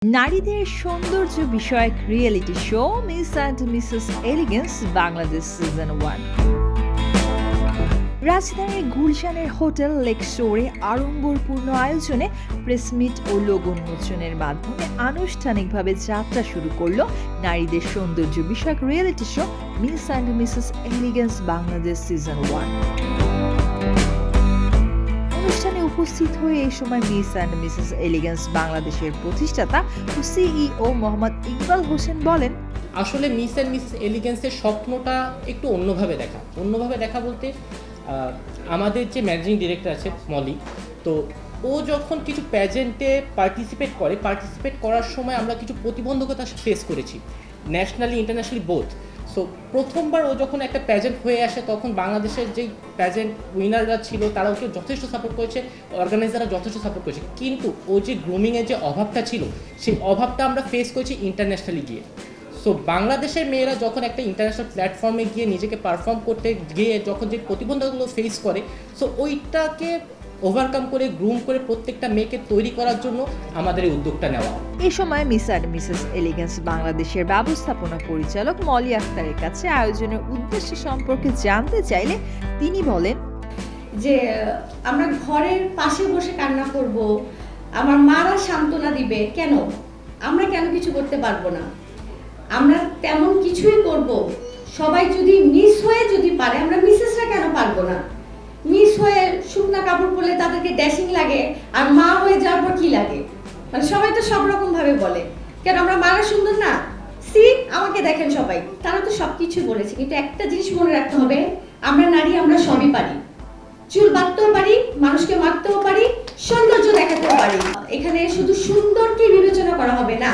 নারীদের সৌন্দর্য বিষয়ক reality show miss and Mrs elegance Bangladesh season 1। রাজধানীর গুলশানের হোটেল লেকশোরে আড়ম্বরপূর্ণ আয়োজনে প্রেসমিট ও লোগো উন্মোচনের মাধ্যমে আনুষ্ঠানিকভাবে যাত্রা শুরু করলো নারীদের সৌন্দর্য বিষয়ক reality show miss and Mrs elegance Bangladesh season 1। অনুষ্ঠানে উপস্থিত হয়ে এই সময় মিস অ্যান্ড মিসেস এলিগেন্স বাংলাদেশের প্রতিষ্ঠাতা ও সিইও মোহাম্মদ ইকবাল হোসেন বলেন, আসলে মিস অ্যান্ড মিসেস এলিগেন্সের স্বপ্নটা একটু অন্যভাবে দেখা বলতে আমাদের যে ম্যানেজিং ডিরেক্টর আছে মলি, তো ও যখন কিছু প্যাজেন্টে পার্টিসিপেট করার সময় আমরা কিছু প্রতিবন্ধকতা ফেস করেছি, ন্যাশনালি ইন্টারন্যাশনালি বোথ। সো প্রথমবার ও যখন একটা প্যাজেন্ট হয়ে আসে তখন বাংলাদেশের যেই প্যাজেন্ট উইনাররা ছিল তারা ওকে যথেষ্ট সাপোর্ট করেছে, অর্গানাইজাররা যথেষ্ট সাপোর্ট করেছে, কিন্তু ও যে গ্রুমিংয়ের যে অভাবটা ছিল সেই অভাবটা আমরা ফেস করেছি ইন্টারন্যাশনালি গিয়ে। সো বাংলাদেশের মেয়েরা যখন একটা ইন্টারন্যাশনাল প্ল্যাটফর্মে গিয়ে নিজেকে পারফর্ম করতে গিয়ে যখন যে প্রতিবন্ধকগুলো ফেস করে, সো ওইটাকে ওভারকাম করে গ্রুম করে প্রত্যেকটা মেয়েকে তৈরি করার জন্য আমাদের এই উদ্যোগটা নেওয়া। এই সময় মিস অ্যান্ড মিসেস এলিগেন্স বাংলাদেশের ব্যবস্থাপনা পরিচালক মলি আক্তারের কাছে আয়োজনের উদ্দেশ্য সম্পর্কে জানতে চাইলে তিনি বলেন যে আমরা ঘরের পাশে বসে কান্না করব, আমার মারা সান্ত্বনা দিবে, কেন আমরা কেন কিছু করতে পারবো না? আমরা তেমন কিছুই করব। সবাই যদি মিস হয়ে যদি পারে, আমরা মিসেসরা কেন পারবো না? মিস হয়ে শুকনা কাপড় পরলে তাদেরকে ড্যাশিং লাগে, আর মা হয়ে যাওয়ার পর কি লাগে? মানে সবাই তো সব রকম ভাবে বলে, কেন আমরা মারা সুন্দর না? আমাকে দেখেন সবাই, তারা তো সবকিছু বলেছে, কিন্তু একটা জিনিস মনে রাখতে হবে, আমরা নারী, আমরা সবই পারি। চুল বাঁধতেও পারি, মানুষকে মারতেও পারি, সৌন্দর্য দেখাতেও পারি। এখানে শুধু সুন্দরকে বিবেচনা করা হবে না,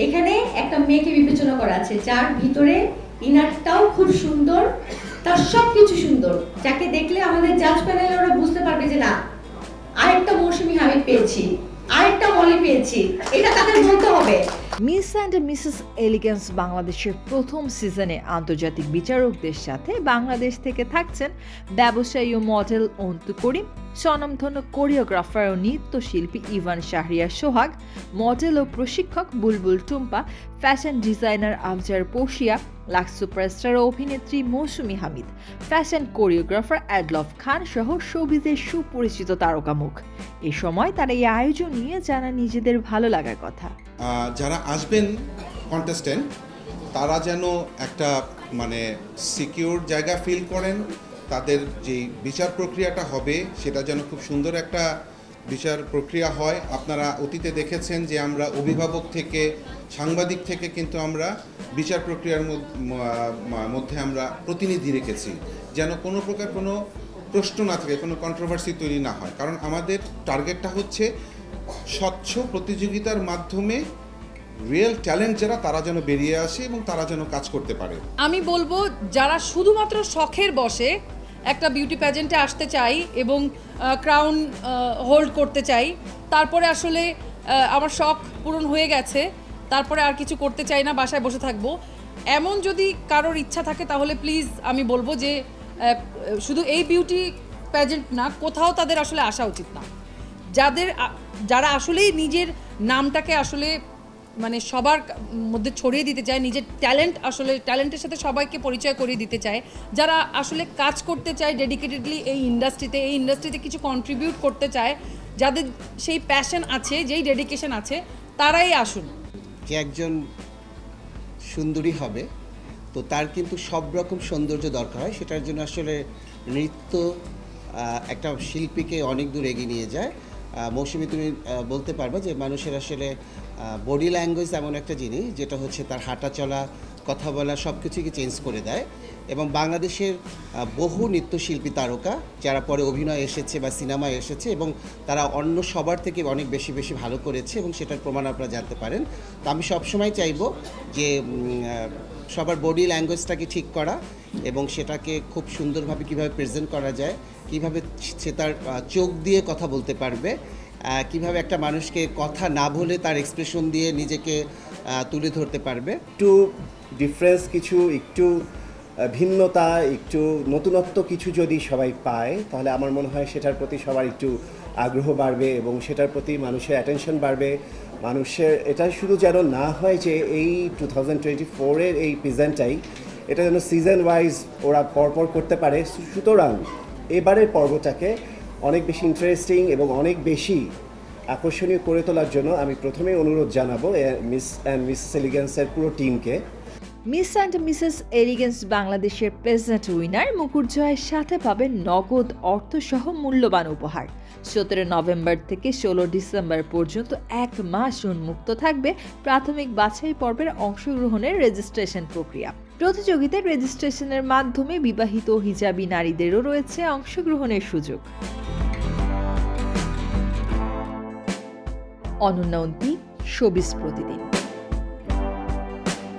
এখানে একটা মেয়েকে বিবেচনা করা আছে যার ভিতরে ইনারটাও খুব সুন্দর, তার সবকিছু সুন্দর, যাকে দেখলে আমাদের জাজ প্যানেলে ওরা বুঝতে পারবে যে না, আরেকটা মৌসুমী হামিদ পেয়েছি, আরেকটা মলি পেয়েছি, এটা তাদের বলতে হবে। মিস অ্যান্ড মিসেস এলিগেন্স বাংলাদেশের প্রথম সিজনে আন্তর্জাতিক বিচারকদের সাথে বাংলাদেশ থেকে থাকছেন ব্যবসায়ী ও মডেল অন্তু করিম, স্বনামধন্য কোরিওগ্রাফার ও নৃত্যশিল্পী ইভান শাহরিয়ার সোহাগ, মডেল ও প্রশিক্ষক Bulbul Tumpa, fashion designer Afzar Poshia, Lux superstar ও অভিনেত্রী Mousumi Hamid, fashion choreographer Adolf Khan সহ শোবিজের সুপরিচিত তারকা মুখ। এ সময় তারা এই আয়োজন নিয়ে জানা নিজেদের ভালো লাগার কথা। যারা আসবেন কন্টেস্টেন্ট, তারা যেন একটা সিকিউর জায়গা ফিল করেন, তাদের যে বিচার প্রক্রিয়াটা হবে সেটা যেন খুব সুন্দর একটা বিচার প্রক্রিয়া হয়। আপনারা অতীতে দেখেছেন যে আমরা অভিভাবক থেকে, সাংবাদিক থেকে কিন্তু আমরা বিচার প্রক্রিয়ার মধ্যে আমরা প্রতিনিধি রেখেছি, যেন কোনো প্রকার কোনো প্রশ্ন না থাকে, কোনো কন্ট্রোভার্সি তৈরি না হয়। কারণ আমাদের টার্গেটটা হচ্ছে স্বচ্ছ প্রতিযোগিতার মাধ্যমে রিয়েল ট্যালেন্ট যারা, তারা যেন বেরিয়ে আসে এবং তারা যেন কাজ করতে পারে। আমি বলবো যারা শুধুমাত্র শখের বসে একটা বিউটি প্যাজেন্টে আসতে চাই এবং ক্রাউন হোল্ড করতে চাই, তারপরে আসলে আমার শখ পূরণ হয়ে গেছে, তারপরে আর কিছু করতে চাই না, বাসায় বসে থাকবো, এমন যদি কারোর ইচ্ছা থাকে তাহলে প্লিজ আমি বলবো যে শুধু এই বিউটি প্যাজেন্ট না, কোথাও তাদের আসলে আসা উচিত না। যারা আসলেই নিজের নামটাকে আসলে সবার মধ্যে ছড়িয়ে দিতে চায়, নিজের ট্যালেন্টের সাথে সবাইকে পরিচয় করিয়ে দিতে চায়, যারা আসলে কাজ করতে চায় ডেডিকেটেডলি এই ইন্ডাস্ট্রিতে কিছু কন্ট্রিবিউট করতে চায়, যাদের সেই প্যাশন আছে, যেই ডেডিকেশন আছে, তারাই আসুন। যে একজন সুন্দরী হবে তো তার কিন্তু সব রকম সৌন্দর্য দরকার হয়, সেটার জন্য আসলে নৃত্য একটা শিল্পীকে অনেক দূর এগিয়ে নিয়ে যায়। মৌসুমী, তুমি বলতে পারবা যে মানুষের আসলে বডি ল্যাঙ্গুয়েজ এমন একটা জিনিস যেটা হচ্ছে তার হাঁটা চলা, কথা বলা সব কিছুকে চেঞ্জ করে দেয়। এবং বাংলাদেশের বহু নৃত্যশিল্পী তারকা যারা পরে অভিনয় এসেছে বা সিনেমায় এসেছে এবং তারা অন্য সবার থেকে অনেক বেশি ভালো করেছে এবং সেটার প্রমাণ আপনারা জানতে পারেন। তো আমি সবসময় চাইবো যে সবার বডি ল্যাঙ্গুয়েজটাকে ঠিক করা এবং সেটাকে খুব সুন্দরভাবে কীভাবে প্রেজেন্ট করা যায়, কীভাবে সে তার চোখ দিয়ে কথা বলতে পারবে, কিভাবে একটা মানুষকে কথা না বলে তার এক্সপ্রেশন দিয়ে নিজেকে তুলে ধরতে পারবে। একটু ডিফারেন্স, কিছু একটু ভিন্নতা, একটু নতুনত্ব কিছু যদি সবাই পায় তাহলে আমার মনে হয় সেটার প্রতি সবার একটু আগ্রহ বাড়বে এবং সেটার প্রতি মানুষের অ্যাটেনশন বাড়বে, মানুষের এটা শুধু যেন না হয় যে এই 2024-এর এই প্রেজেন্টটাই, এটা যেন সিজন ওয়াইজ ওরা পরপর করতে পারে। সুতরাং এবারের পর্বটাকে অনেক বেশি ইন্টারেস্টিং এবং অনেক বেশি আকর্ষণীয় করে তোলার জন্য আমি প্রথমেই অনুরোধ জানাবো মিস অ্যান্ড মিসেস এলিগেন্সের পুরো টিমকে। মিস অ্যান্ড মিসেস এলিগেন্স বাংলাদেশের প্রেজেন্ট উইনার মুকুট জয়ের সাথে পাবেন নগদ অর্থসহ মূল্যবান উপহার। 17 নভেম্বর থেকে 16 ডিসেম্বর পর্যন্ত 1 মাস উন্মুক্ত থাকবে প্রাথমিক বাছাই পর্বের অংশগ্রহণের রেজিস্ট্রেশন প্রক্রিয়া। প্রতিযোগিতার রেজিস্ট্রেশনের মাধ্যমে বিবাহিত হিজাবি নারীদেরও রয়েছে অংশগ্রহণের সুযোগ। অনন্যা অন্তি, শোবিজ প্রতিদিন।